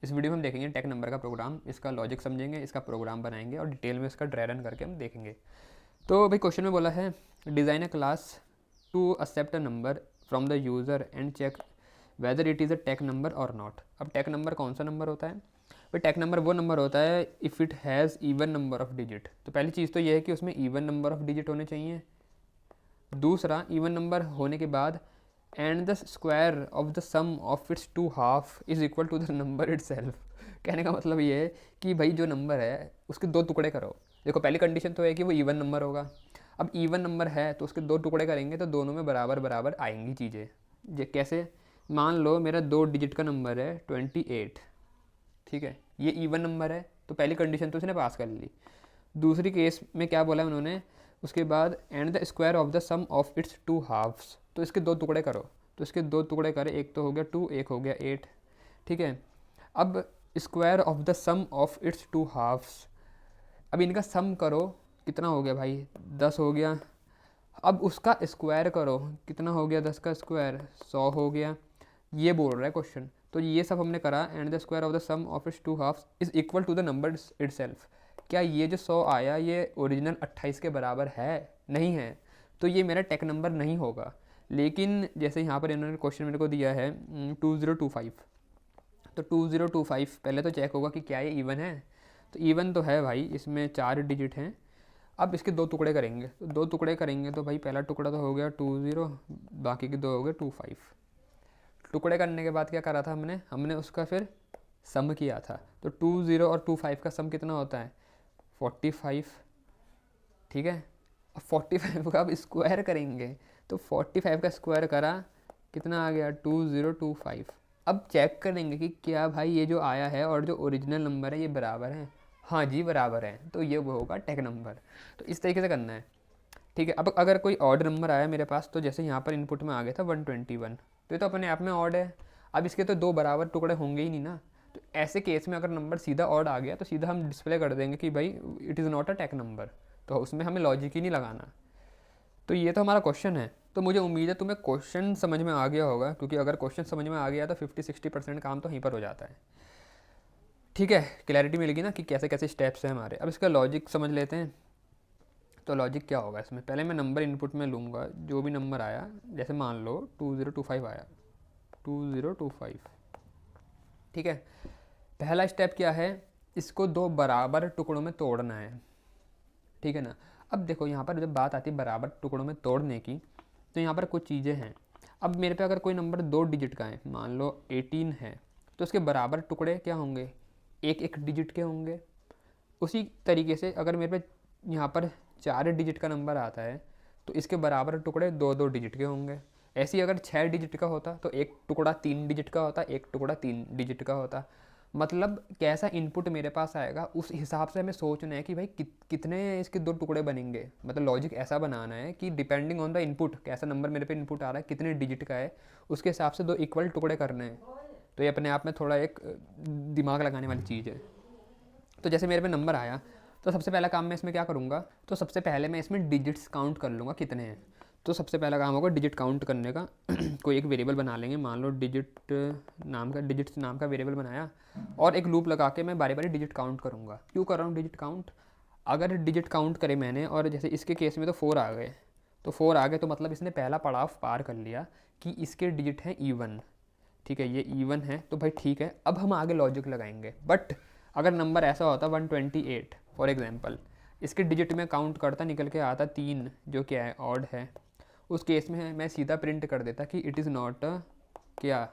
इस वीडियो में हम देखेंगे टेक नंबर का प्रोग्राम, इसका लॉजिक समझेंगे, इसका प्रोग्राम बनाएंगे और डिटेल में इसका ड्राई रन करके हम देखेंगे। तो भाई क्वेश्चन में बोला है design a class to accept a number from the user and check whether it is a tech number और नॉट। अब टेक नंबर कौन सा नंबर होता है? भाई टेक नंबर वो नंबर होता है if it has even number of digit. तो पहली चीज़ तो ये है कि उसमें इवन नंबर ऑफ डिजिट होने चाहिए। दूसरा, इवन नंबर होने के बाद and the square of the sum of its two half is equal to the number itself. कहने का मतलब ये है कि भाई जो नंबर है उसके दो टुकड़े करो। देखो पहली कंडीशन तो है कि वो इवन नंबर होगा। अब इवन नंबर है तो उसके दो टुकड़े करेंगे तो दोनों में बराबर बराबर आएंगी चीज़ें। ये कैसे? मान लो मेरा 2 डिजिट का नंबर है 28, ठीक है, ये इवन नंबर है तो पहली कंडीशन तो उसने पास कर ली। दूसरी केस में क्या बोला उन्होंने, उसके बाद and the square of the sum of its two halves, तो इसके दो टुकड़े करो। तो इसके दो टुकड़े करें, एक तो हो गया 2, एक हो गया 8, ठीक है। अब square of the sum of its two halves, अब इनका सम करो, कितना हो गया भाई? 10 हो गया। अब उसका स्क्वायर करो, कितना हो गया? 10 का स्क्वायर 100 हो गया। ये बोल रहा है क्वेश्चन। तो ये सब हमने करा and the square of the sum of its two halves is equal to the number itself. क्या ये जो 100 आया ये ओरिजिनल 28 के बराबर है? नहीं है, तो ये मेरा टेक नंबर नहीं होगा। लेकिन जैसे यहाँ पर इन्होंने क्वेश्चन मेरे को दिया है 2025, तो 2025 पहले तो चेक होगा कि क्या ये इवन है। तो इवन तो है भाई, इसमें 4 डिजिट हैं। अब इसके दो टुकड़े करेंगे, तो दो टुकड़े करेंगे तो भाई पहला टुकड़ा तो हो गया 20, बाकी के दो हो गए 25। टुकड़े करने के बाद क्या करा था हमने उसका फिर सम किया था। तो 20 और 25 का सम कितना होता है? 45, ठीक है। अब 45 का अब स्क्वायर करेंगे, तो 45 का स्क्वायर करा, कितना आ गया? 2025। अब चेक करेंगे कि क्या भाई ये जो आया है और जो ओरिजिनल नंबर है ये बराबर है। हाँ जी बराबर है, तो ये वो होगा टेक नंबर। तो इस तरीके से करना है, ठीक है। अब अगर कोई ऑड नंबर आया मेरे पास, तो जैसे यहाँ पर इनपुट में आ गया था 121, तो ये तो अपने आप में ऑड है। अब इसके तो दो बराबर टुकड़े होंगे ही नहीं ना। तो ऐसे केस में अगर नंबर सीधा ऑड आ गया तो सीधा हम डिस्प्ले कर देंगे कि भाई it is not a tech number, तो उसमें हमें लॉजिक ही नहीं लगाना। तो ये तो हमारा क्वेश्चन है। तो मुझे उम्मीद है तुम्हें क्वेश्चन समझ में आ गया होगा, क्योंकि अगर क्वेश्चन समझ में आ गया तो 50-60% काम तो यहीं पर हो जाता है, ठीक है। क्लैरिटी मिलेगी ना कि कैसे कैसे स्टेप्स हैं हमारे। अब इसका लॉजिक समझ लेते हैं। तो लॉजिक क्या होगा इसमें? पहले मैं नंबर इनपुट में लूँगा, जो भी नंबर आया, जैसे मान लो 2025 आया, 2025, ठीक है। पहला स्टेप क्या है? इसको दो बराबर टुकड़ों में तोड़ना है, ठीक है ना। अब देखो यहाँ पर जब बात आती है बराबर टुकड़ों में तोड़ने की, तो यहाँ पर कुछ चीज़ें हैं। अब मेरे पे अगर कोई नंबर 2 डिजिट का है, मान लो 18 है, तो उसके बराबर टुकड़े क्या होंगे? एक एक डिजिट के होंगे। उसी तरीके से अगर मेरे पे यहाँ पर 4 डिजिट का नंबर आता है, तो इसके बराबर टुकड़े 2-2 डिजिट के होंगे। ऐसे ही अगर 6 डिजिट का होता तो एक टुकड़ा 3 डिजिट का होता, एक टुकड़ा 3 डिजिट का होता। मतलब कैसा इनपुट मेरे पास आएगा उस हिसाब से हमें सोचना है कि भाई कितने इसके दो टुकड़े बनेंगे। मतलब लॉजिक ऐसा बनाना है कि डिपेंडिंग ऑन द इनपुट, कैसा नंबर मेरे पे इनपुट आ रहा है, कितने डिजिट का है, उसके हिसाब से दो इक्वल टुकड़े करने हैं। तो ये अपने आप में थोड़ा एक दिमाग लगाने वाली चीज़ है। तो जैसे मेरे पे नंबर आया, तो सबसे पहला काम मैं इसमें क्या करूँगा? तो सबसे पहले मैं इसमें डिजिट्स काउंट कर लूँगा कितने हैं। तो सबसे पहला काम होगा डिजिट काउंट करने का। कोई एक वेरिएबल बना लेंगे, मान लो डिजिट्स नाम का वेरिएबल बनाया, और एक लूप लगा के मैं बारी बारी डिजिट काउंट करूँगा। क्यों कर रहा हूँ डिजिट काउंट? अगर डिजिट काउंट करे मैंने और जैसे इसके केस में तो 4 आ गए, तो 4 आ गए तो मतलब इसने पहला पड़ाव पार कर लिया कि इसके डिजिट हैं इवन, ठीक है, ये इवन है, तो भाई ठीक है। अब हम आगे लॉजिक लगाएंगे। बट अगर नंबर ऐसा होता 128 फॉर एग्जांपल, इसके डिजिट में काउंट करता निकल के आता 3, जो क्या है? ऑड है। उस केस में मैं सीधा प्रिंट कर देता कि इट इज़ नॉट क्या?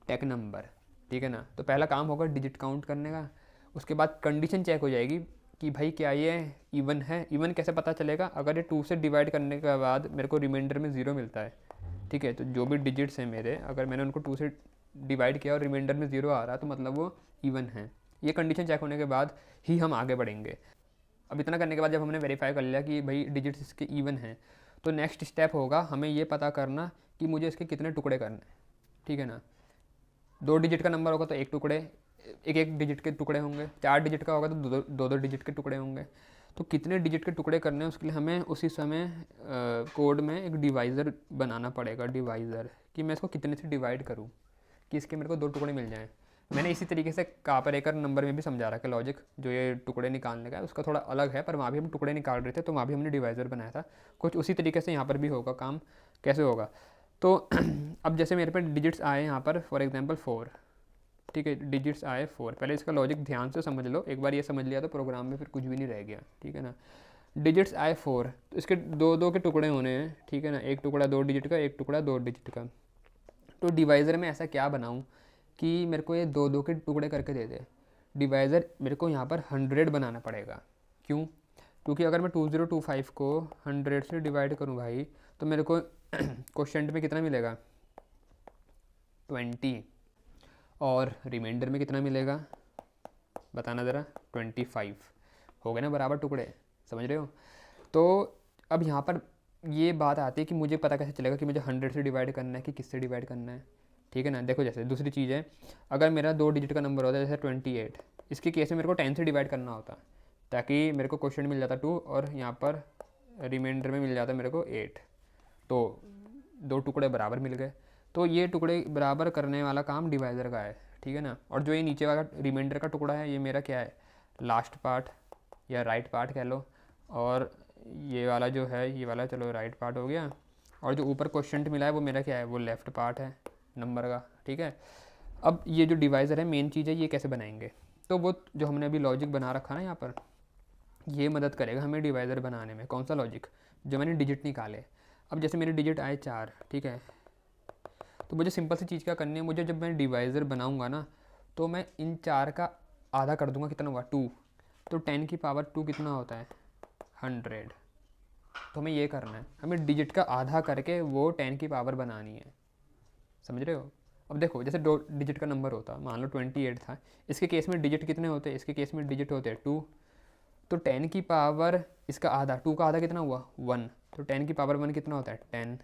टेक नंबर, ठीक है ना। तो पहला काम होगा डिजिट काउंट करने का। उसके बाद कंडीशन चेक हो जाएगी कि भाई क्या ये इवन है। इवन कैसे पता चलेगा? अगर ये 2 से डिवाइड करने के बाद मेरे को रिमाइंडर में 0 मिलता है, ठीक है, तो जो भी डिजिट्स हैं मेरे, अगर मैंने उनको 2 से डिवाइड किया और रिमाइंडर में 0 आ रहा है, तो मतलब वो इवन है। ये कंडीशन चेक होने के बाद ही हम आगे बढ़ेंगे। अब इतना करने के बाद जब हमने वेरीफाई कर लिया कि भाई डिजिट्स इसके इवन हैं, तो नेक्स्ट स्टेप होगा हमें ये पता करना कि मुझे इसके कितने टुकड़े करने हैं, ठीक है ना। 2 डिजिट का नंबर होगा तो एक टुकड़े, एक एक डिजिट के टुकड़े होंगे। 4 डिजिट का होगा तो 2-2 डिजिट के टुकड़े होंगे। तो कितने डिजिट के टुकड़े करने हैं उसके लिए हमें उसी समय कोड में एक डिवाइज़र बनाना पड़ेगा। डिवाइज़र कि मैं इसको कितने से डिवाइड करूँ कि इसके मेरे को 2 टुकड़े मिल जाएँ। मैंने इसी तरीके से कापरेकर नंबर में भी समझा रहा कि लॉजिक जो ये टुकड़े निकालने का है उसका थोड़ा अलग है, पर वहाँ भी हम टुकड़े निकाल रहे थे तो वहाँ भी हमने डिवाइज़र बनाया था। कुछ उसी तरीके से यहाँ पर भी होगा काम। कैसे होगा तो अब जैसे मेरे पे डिजिट्स आए यहाँ पर फॉर एग्जांपल 4, ठीक है, डिजिट्स आए 4। पहले इसका लॉजिक ध्यान से समझ लो, एक बार ये समझ लिया तो प्रोग्राम में फिर कुछ भी नहीं रह गया, ठीक है ना। डिजिट्स आए 4 तो इसके दो दो के टुकड़े होने हैं, ठीक है ना, एक टुकड़ा 2 डिजिट का, एक टुकड़ा 2 डिजिट का। तो डिवाइज़र में ऐसा क्या बनाऊँ कि मेरे को ये 2 के टुकड़े करके दे दे। डिवाइज़र मेरे को यहाँ पर 100 बनाना पड़ेगा। क्यों? क्योंकि अगर मैं 2025 को 100 से डिवाइड करूँ भाई तो मेरे को क्वोशेंट में कितना मिलेगा 20, और रिमाइंडर में कितना मिलेगा बताना ज़रा 25। हो गए ना बराबर टुकड़े, समझ रहे हो। तो अब यहाँ पर ये बात आती है कि मुझे पता कैसे चलेगा कि मुझे 100 से डिवाइड करना है कि किससे डिवाइड करना है, ठीक है ना। देखो जैसे दूसरी चीज़ है, अगर मेरा 2 डिजिट का नंबर होता है जैसे 28, इसके केस में मेरे को 10 से डिवाइड करना होता ताकि मेरे को क्वोशेंट मिल जाता 2 और यहाँ पर रिमाइंडर में मिल जाता मेरे को 8, तो 2 टुकड़े बराबर मिल गए। तो ये टुकड़े बराबर करने वाला काम डिवाइज़र का है, ठीक है ना। और जो ये नीचे वाला रिमाइंडर का टुकड़ा है ये मेरा क्या है, लास्ट पार्ट या राइट पार्ट कह लो, और ये वाला जो है ये वाला चलो राइट पार्ट हो गया, और जो ऊपर क्वोशेंट मिला है वो मेरा क्या है, वो लेफ़्ट पार्ट है नंबर का, ठीक है। अब ये जो डिवाइज़र है मेन चीज़ है, ये कैसे बनाएंगे, तो वो जो हमने अभी लॉजिक बना रखा ना यहाँ पर, ये मदद करेगा हमें डिवाइज़र बनाने में। कौन सा लॉजिक, जो मैंने डिजिट निकाले। अब जैसे मेरे डिजिट आए 4, ठीक है, तो मुझे सिंपल सी चीज़ क्या करनी है, मुझे जब मैं डिवाइज़र बनाऊंगा ना तो मैं इन 4 का आधा कर दूंगा, कितना हुआ 2, तो 10 की पावर 2 कितना होता है 100। तो हमें ये करना है, हमें डिजिट का आधा करके वो 10 की पावर बनानी है, समझ रहे हो। अब देखो जैसे 2 डिजिट का नंबर होता, मान लो 28 था, इसके केस में डिजिट कितने होते, इसके केस में डिजिट होते 2, तो 10 की पावर इसका आधा, 2 का आधा कितना हुआ 1, तो 10 की पावर 1 कितना होता है 10।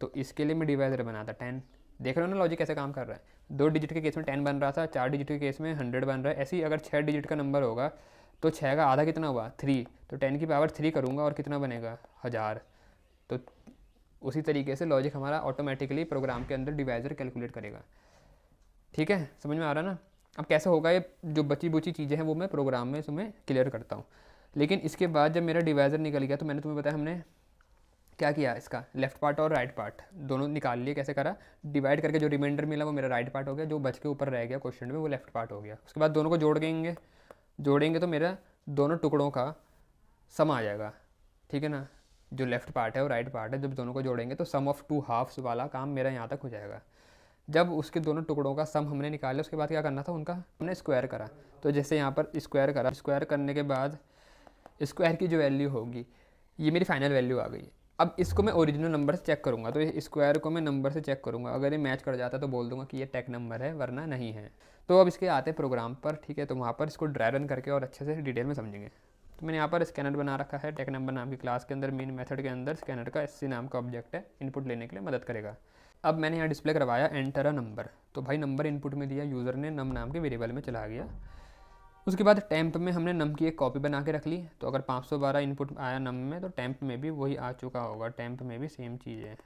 तो इसके लिए मैं डिवाइज़र बनाता 10। देख रहे हो ना लॉजिक कैसे काम कर रहा है। 2 डिजिट के केस में 10 बन रहा था, 4 डिजिट के केस में 100 बन रहा है। ऐसे ही अगर 6 डिजिट का नंबर होगा तो 6 का आधा कितना हुआ 3, तो 10 की पावर 3 करूँगा और कितना बनेगा 1000। तो उसी तरीके से लॉजिक हमारा ऑटोमेटिकली प्रोग्राम के अंदर डिवाइज़र कैलकुलेट करेगा, ठीक है, समझ में आ रहा ना। अब कैसे होगा, ये जो बची बुची चीज़ें हैं वो मैं प्रोग्राम में तुम्हें क्लियर करता हूँ। लेकिन इसके बाद जब मेरा डिवाइज़र निकल गया तो मैंने तुम्हें बताया हमने क्या किया, इसका लेफ्ट पार्ट और राइट पार्ट दोनों निकाल लिए। कैसे करा, डिवाइड करके जो रिमाइंडर मिला वो मेरा राइट पार्ट हो गया, जो बच के ऊपर रह गया क्वेश्चन में वो लेफ्ट पार्ट हो गया। उसके बाद दोनों को जोड़ेंगे तो मेरा दोनों टुकड़ों का सम आ जाएगा, ठीक है ना। जो लेफ्ट पार्ट है और राइट पार्ट है, जब दोनों को जोड़ेंगे तो सम ऑफ 2 हाफ्स वाला काम मेरा यहाँ तक हो जाएगा। जब उसके दोनों टुकड़ों का सम हमने निकाला उसके बाद क्या करना था, उनका हमने स्क्वायर करा। तो जैसे यहाँ पर स्क्वायर करा, स्क्वायर करने के बाद स्क्वायर की जो वैल्यू होगी ये मेरी फाइनल वैल्यू आ गई। अब इसको मैं ओरिजिनल नंबर से चेक करूँगा, तो ये स्क्वायर को मैं नंबर से चेक करूँगा, अगर ये मैच कर जाता तो बोल दूंगा कि ये टेक नंबर है, वरना नहीं है। तो अब इसके आते प्रोग्राम पर, ठीक है, तो वहाँ पर इसको ड्राई रन करके और अच्छे से डिटेल में समझेंगे। तो मैंने यहाँ पर स्कैनर बना रखा है, टेक नंबर नाम की क्लास के अंदर मेन मेथड के अंदर स्कैनर का SC नाम का ऑब्जेक्ट है, इनपुट लेने के लिए मदद करेगा। अब मैंने यहाँ डिस्प्ले करवाया एंटर अ नंबर, तो भाई नंबर इनपुट में दिया, यूज़र ने नम नाम के वेरिएबल में चला गया। उसके बाद टेम्प में हमने नम की एक कॉपी बना के रख ली, तो अगर 512 इनपुट आया नम में तो टेम्प में भी वही आ चुका होगा, टेम्प में भी सेम चीज़ है,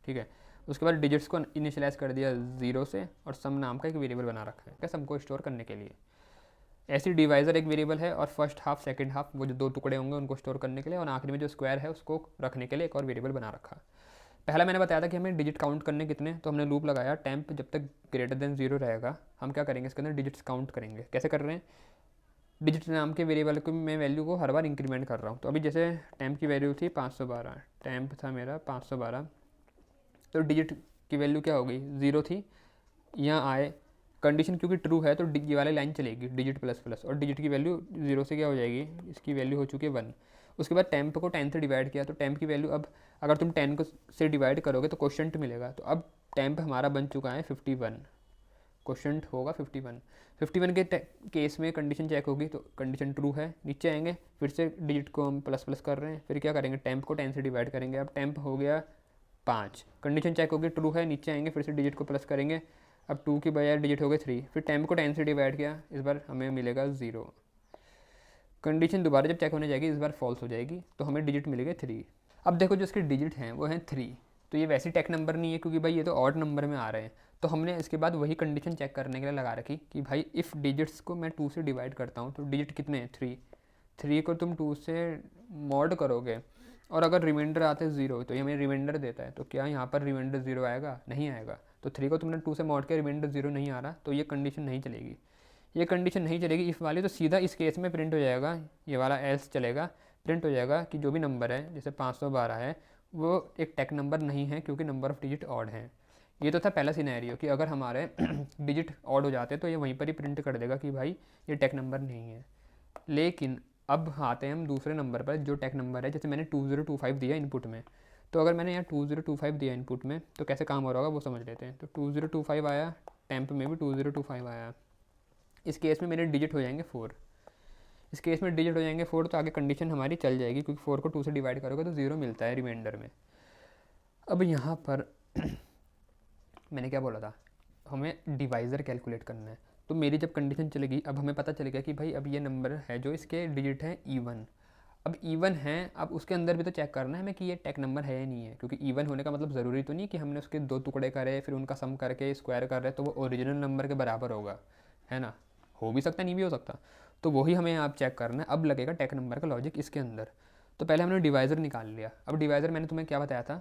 ठीक है। उसके बाद डिजिट्स को इनिशियलाइज कर दिया 0 से, और सम नाम का एक वेरिएबल बना रखा है क्या, सम को स्टोर करने के लिए। ऐसी डिवाइज़र एक वेरिएबल है, और फर्स्ट हाफ सेकंड हाफ वो जो 2 टुकड़े होंगे उनको स्टोर करने के लिए, और आखिरी में जो स्क्वायर है उसको रखने के लिए एक और वेरिएबल बना रखा। पहला मैंने बताया था कि हमें डिजिट काउंट करने कितने, तो हमने लूप लगाया, टेम्प जब तक ग्रेटर देन 0 रहेगा हम क्या करेंगे, इसके अंदर डिजिट्स काउंट करेंगे। कैसे कर रहे हैं, डिजिट नाम के वेरिएबल को मैं वैल्यू को हर बार इंक्रीमेंट कर रहा हूँ। तो अभी जैसे टेम्प की वैल्यू थी 512, टेम्प था मेरा 512, तो डिजिट की वैल्यू क्या हो गई 0 थी, यहाँ आए कंडीशन क्योंकि ट्रू है तो ये वाली लाइन चलेगी डिजिट प्लस प्लस, और डिजिट की वैल्यू 0 से क्या हो जाएगी, इसकी वैल्यू हो चुकी है 1। उसके बाद टेम्प को 10 से डिवाइड किया, तो टेम्प की वैल्यू अब अगर तुम 10 को से डिवाइड करोगे तो क्वोशेंट मिलेगा, तो अब टेम्प हमारा बन चुका है 51, क्वोशेंट होगा 51। 51 के केस में कंडीशन चेक होगी, तो कंडीशन ट्रू है, नीचे आएंगे फिर से डिजिट को हम प्लस प्लस कर रहे हैं, फिर क्या करेंगे टेम्प को 10 से डिवाइड करेंगे, अब टेम्प हो गया 5, कंडीशन चेक होगी ट्रू है, नीचे आएंगे फिर से डिजिट को प्लस करेंगे, अब 2 की बजाय डिजिट हो गए 3, फिर टेम्प को 10 से डिवाइड किया, इस बार हमें मिलेगा 0। कंडीशन दोबारा जब चेक होने जाएगी इस बार फॉल्स हो जाएगी, तो हमें डिजिट मिलेगा 3। अब देखो जो इसके डिजिट हैं वो हैं 3, तो ये वैसे टेक नंबर नहीं है क्योंकि भाई ये तो ऑड नंबर में आ रहे हैं, तो हमने इसके बाद वही कंडीशन चेक करने के लिए लगा रखी कि भाई इफ़ डिजिट्स को मैं 2 से डिवाइड करता हूँ तो डिजिट कितने हैं 3 को तुम 2 से मॉड करोगे और अगर रिमाइंडर आते हैं 0 तो ये हमें रिमाइंडर देता है, तो क्या यहाँ पर रिमाइंडर 0 आएगा? नहीं आएगा। तो 3 को तुमने 2 से मॉड किया, रिमाइंडर 0 नहीं आ रहा, तो ये कंडीशन नहीं चलेगी। ये कंडीशन नहीं चलेगी इफ़ वाली, तो सीधा इस केस में प्रिंट हो जाएगा, ये वाला एल्स चलेगा, प्रिंट हो जाएगा कि जो भी नंबर है जैसे 512 है वो एक टेक नंबर नहीं है क्योंकि नंबर ऑफ़ डिजिट ऑड है। ये तो था पहला सिनेरियो कि अगर हमारे डिजिट ऑड हो जाते तो ये वहीं पर ही प्रिंट कर देगा कि भाई ये टेक नंबर नहीं है। लेकिन अब आते हैं हम दूसरे नंबर पर जो टेक नंबर है, जैसे मैंने 2025 दिया इनपुट में, तो अगर मैंने यहाँ 2025 दिया इनपुट में तो कैसे काम हो रहा होगा वो समझ लेते हैं। तो 2025 आया, टेम्प में भी 2025 आया, इस केस में मेरे डिजिट हो जाएंगे 4, इस केस में डिजिट हो जाएंगे 4, तो आगे कंडीशन हमारी चल जाएगी क्योंकि 4 को 2 से डिवाइड करोगे तो 0 मिलता है रिमाइंडर में। अब यहाँ पर मैंने क्या बोला था, हमें डिवाइज़र कैलकुलेट करना है। तो मेरी जब कंडीशन चलेगी, अब हमें पता चलेगा कि भाई अब ये नंबर है जो इसके डिजिट हैं इवन, अब इवन है, अब उसके अंदर भी तो चेक करना है हमें कि ये टेक नंबर है या नहीं है, क्योंकि इवन होने का मतलब ज़रूरी तो नहीं कि हमने उसके 2 टुकड़े करे फिर उनका सम करके स्क्वायर कर रहे तो वो ओरिजिनल नंबर के बराबर होगा, है ना? हो भी सकता है, नहीं भी हो सकता। तो वही हमें आप चेक करना है। अब लगेगा टेक नंबर का लॉजिक इसके अंदर। तो पहले हमने डिवाइज़र निकाल लिया। अब डिवाइज़र मैंने तुम्हें क्या बताया था,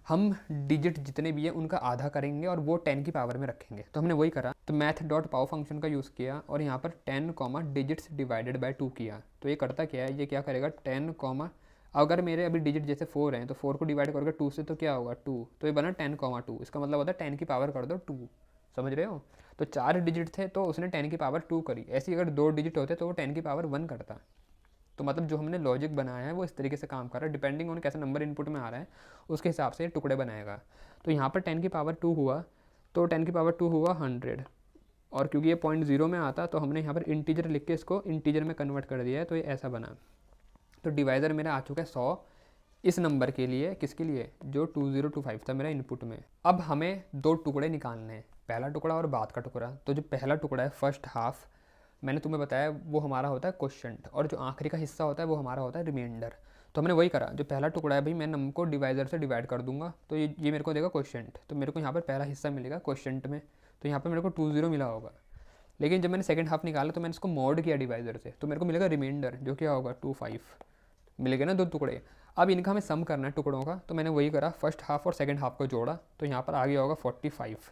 हम डिजिट जितने भी हैं उनका आधा करेंगे और वो 10 की पावर में रखेंगे। तो हमने वही करा, तो मैथ डॉट पावर फंक्शन का यूज़ किया और यहाँ पर 10 डिजिट्स डिवाइडेड बाय 2 किया। तो ये करता क्या है, ये क्या करेगा 10, अगर मेरे अभी डिजिट जैसे 4 हैं तो 4 को डिवाइड करोगे 2 से तो क्या होगा 2, तो ये बना 10, 2, इसका मतलब होता है 10 की पावर कर दो 2, समझ रहे हो? तो 4 डिजिट थे तो उसने 10 की पावर 2 करी। ऐसे ही अगर 2 डिजिट होते तो वो 10 की पावर 1 करता। तो मतलब जो हमने लॉजिक बनाया है वो इस तरीके से काम कर रहा है, डिपेंडिंग ऑन कैसा नंबर इनपुट में आ रहा है उसके हिसाब से टुकड़े बनाएगा। तो यहाँ पर 10 की पावर 2 हुआ, तो 10 की पावर 2 हुआ 100, और क्योंकि ये 0.0 में आता तो हमने यहाँ पर इंटीजर लिख के इसको इंटीजर में कन्वर्ट कर दिया है, तो ये ऐसा बना। तो डिवाइज़र मेरा आ चुका है 100 इस नंबर के लिए, किसके लिए, जो 2025 था मेरा इनपुट में। अब हमें 2 टुकड़े निकालने हैं, पहला टुकड़ा और बाद का टुकड़ा। तो जो पहला टुकड़ा है फर्स्ट हाफ, मैंने तुम्हें बताया वो हमारा होता है क्वोशंट, और जो आखिरी का हिस्सा होता है वो हमारा होता है रिमाइंडर। तो हमने वही करा, जो पहला टुकड़ा है भाई मैं नंबर को डिवाइज़र से डिवाइड कर दूंगा तो ये मेरे को देगा क्वोशंट, तो मेरे को यहाँ पर पहला हिस्सा मिलेगा क्वोशंट में, तो यहाँ पर मेरे को 20 मिला होगा। लेकिन जब मैंने सेकंड हाफ निकाला तो मैंने इसको मॉड किया डिवाइज़र से, तो मेरे को मिलेगा रिमाइंडर, जो क्या होगा 25, मिल गए ना 2 टुकड़े। अब इनका हमें सम करना है टुकड़ों का, तो मैंने वही करा, फर्स्ट हाफ और सेकंड हाफ को जोड़ा, तो यहाँ पर आ गया होगा 45,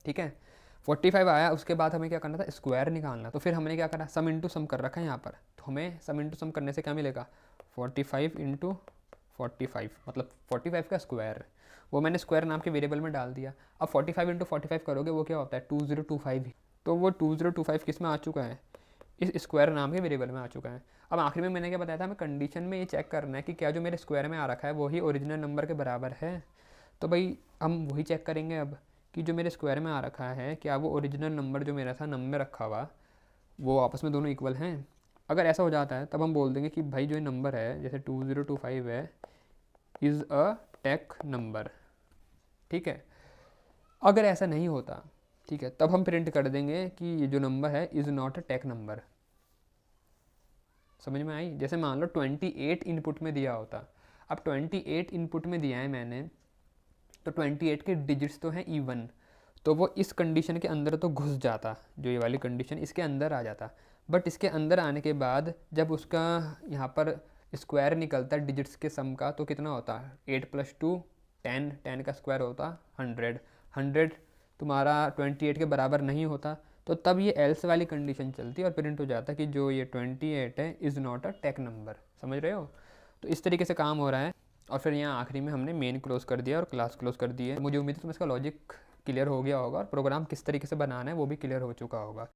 ठीक है 45 आया। उसके बाद हमें क्या करना था, स्क्वायर निकालना। तो फिर हमने क्या करा, सम इंटू सम कर रखा है यहाँ पर, तो हमें सम इंटू सम करने से क्या मिलेगा 45 इंटू 45, मतलब 45 का स्क्वायर, वो मैंने स्क्वायर नाम के वेरिएबल में डाल दिया। अब 45 इंटू 45 करोगे वो क्या होता है 2025, तो वो 2025 किस में आ चुका है, इस स्क्वायर नाम के वेरिएबल में आ चुका है। अब आखिर में मैंने क्या बताया था, हमें कंडीशन में ये चेक करना है कि क्या जो मेरे स्क्वायर में आ रखा है वही ओरिजिनल नंबर के बराबर है। तो भाई हम वही चेक करेंगे अब कि जो मेरे स्क्वायर में आ रखा है क्या वो ओरिजिनल नंबर जो मेरा था नम में रखा हुआ वो आपस में दोनों इक्वल हैं। अगर ऐसा हो जाता है तब हम बोल देंगे कि भाई जो नंबर है जैसे 2025 है इज़ अ टेक नंबर, ठीक है। अगर ऐसा नहीं होता, ठीक है, तब हम प्रिंट कर देंगे कि ये जो नंबर है is not a tech number. समझ में आई? जैसे मान लो 28 इनपुट में दिया होता, अब 28 इनपुट में दिया है मैंने, तो 28 के डिजिट्स तो हैं इवन, तो वो इस कंडीशन के अंदर तो घुस जाता, जो ये वाली कंडीशन इसके अंदर आ जाता। बट इसके अंदर आने के बाद जब उसका यहाँ पर स्क्वायर निकलता डिजिट्स के सम का, तो कितना होता, 8 + 2 10, 10 का स्क्वायर होता 100, 100 तुम्हारा 28 के बराबर नहीं होता, तो तब ये एल्स वाली कंडीशन चलती और प्रिंट हो जाता कि जो ये 28 है is not a tech number. समझ रहे हो? तो इस तरीके से काम हो रहा है। और फिर यहाँ आखिरी में हमने मेन क्लोज कर दिया और क्लास क्लोज कर दी है। मुझे उम्मीद है तुम्हें इसका लॉजिक क्लियर हो गया होगा और प्रोग्राम किस तरीके से बनाना है वो भी क्लियर हो चुका होगा।